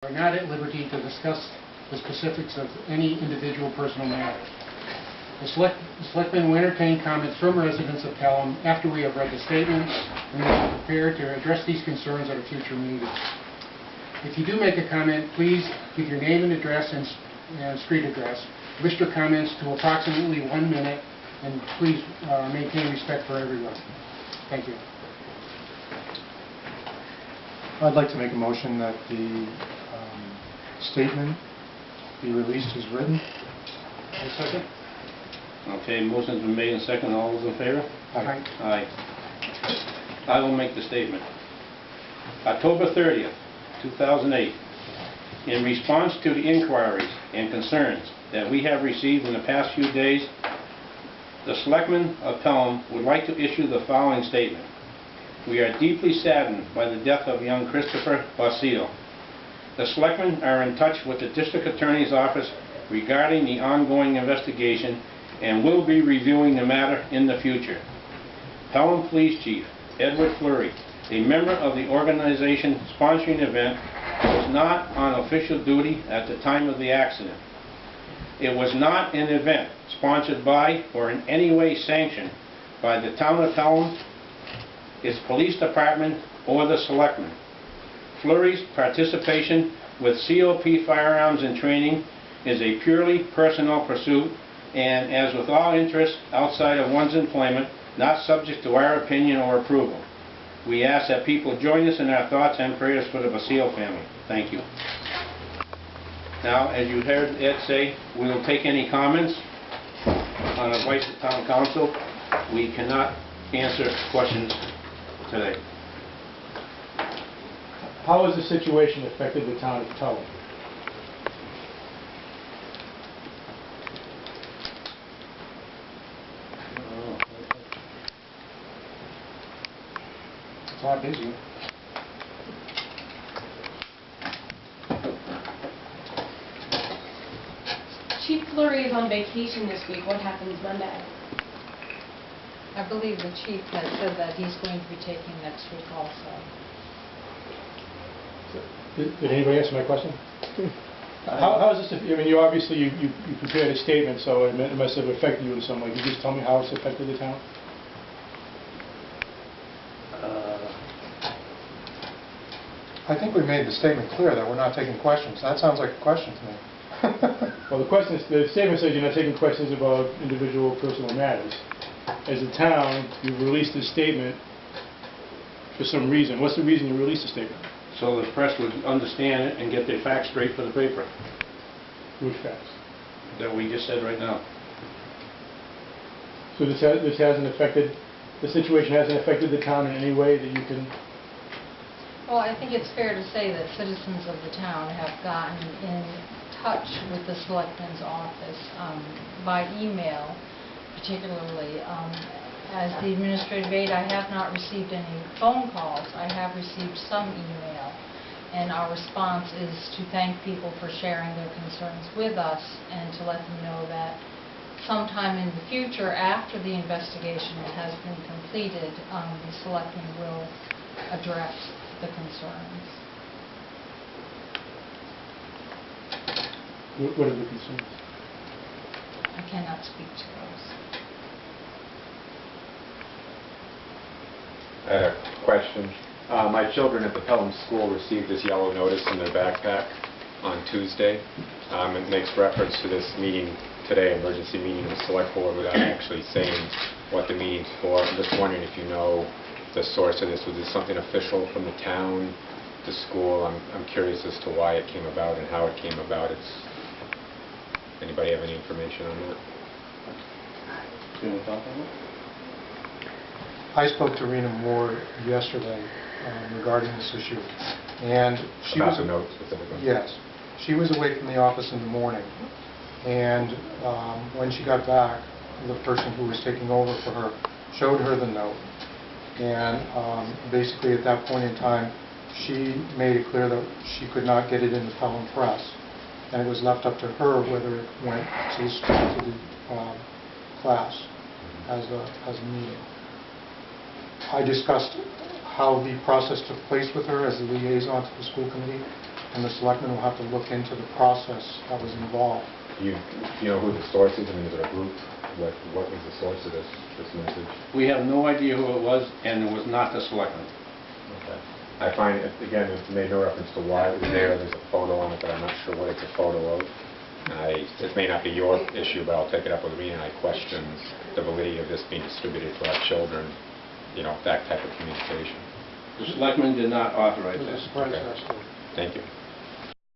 are not at liberty to discuss the specifics of any individual personal matter. The selectmen will entertain comments from residents of Pelham after we have read the statement, and we are prepared to address these concerns at a future meeting. If you do make a comment, please give your name and address and street address. Restrict your comments to approximately 1 minute, and please maintain respect for everyone. Thank you. I'd like to make a motion that the statement be released as written. A second. Okay, motion's been made and second. All those in favor? Aye. Aye. I will make the statement. October 30th, 2008. In response to the inquiries and concerns that we have received in the past few days, the selectmen of Pelham would like to issue the following statement. We are deeply saddened by the death of young Christopher Basile. The selectmen are in touch with the district attorney's office regarding the ongoing investigation and will be reviewing the matter in the future. Pelham Police Chief Ed Fleury, a member of the organization sponsoring the event, was not on official duty at the time of the accident. It was not an event sponsored by or in any way sanctioned by the town of Pelham, its police department, or the selectmen. Fleury's participation with C.O.P. Firearms and Training is a purely personal pursuit, and as with all interests outside of one's employment, not subject to our opinion or approval. We ask that people join us in our thoughts and prayers for the Basile family. Thank you. Now, as you heard Ed say, we will take any comments on advice of town council. We cannot answer questions today. How has the situation affected the town of Pelham? It's not busy. Chief Fleury is on vacation this week. What happens Monday? I believe the chief has said that he's going to be taking next week also. Did anybody answer my question? How is this? I mean, you obviously you prepared a statement, so it must have affected you in some way. Can you just tell me how it's affected the town? I think we made the statement clear that we're not taking questions. That sounds like a question to me. Well, the statement says you're not taking questions about individual personal matters. As a town, you've released this statement for some reason. What's the reason you released the statement? So the press would understand it and get their facts straight for the paper. Which facts? That we just said right now. So this hasn't affected, the situation hasn't affected the town in any way that you can... Well, I think it's fair to say that citizens of the town have gotten in touch with the selectmen's office by email, particularly. As the administrative aide, I have not received any phone calls. I have received some email, and our response is to thank people for sharing their concerns with us and to let them know that sometime in the future, after the investigation has been completed, the selectmen will address the concerns. What are the concerns? I cannot speak to those. I had a question. My children at the Pelham School received this yellow notice in their backpack on Tuesday. It makes reference to this meeting today, emergency meeting of the select board, without actually saying what the meeting's for. I'm just wondering if you know the source of this. Was this something official from the town, the school? I'm curious as to why it came about and how it came about. Anybody have any information on that? Do you want to talk on that? I spoke to Rena Moore yesterday regarding this issue, and she About was the note specifically? Yes, she was away from the office in the morning, and when she got back, the person who was taking over for her showed her the note, and basically at that point in time, she made it clear that she could not get it in the Pelham Press, and it was left up to her whether it went to the school, to the class as a meeting. I discussed how the process took place with her as the liaison to the school committee, and the selectmen will have to look into the process that was involved. You know who the source is? I mean, is it a group? What was the source of this message? We have no idea who it was, and it was not the selectmen. Okay. I find, again, it made no reference to why it was there. There's a photo on it, but I'm not sure what it's a photo of. It may not be your issue, but I'll take it up with me, and I question the validity of this being distributed to our children, that type of communication. The selectmen did not authorize It was a this. surprise Okay. to us, too. Thank you.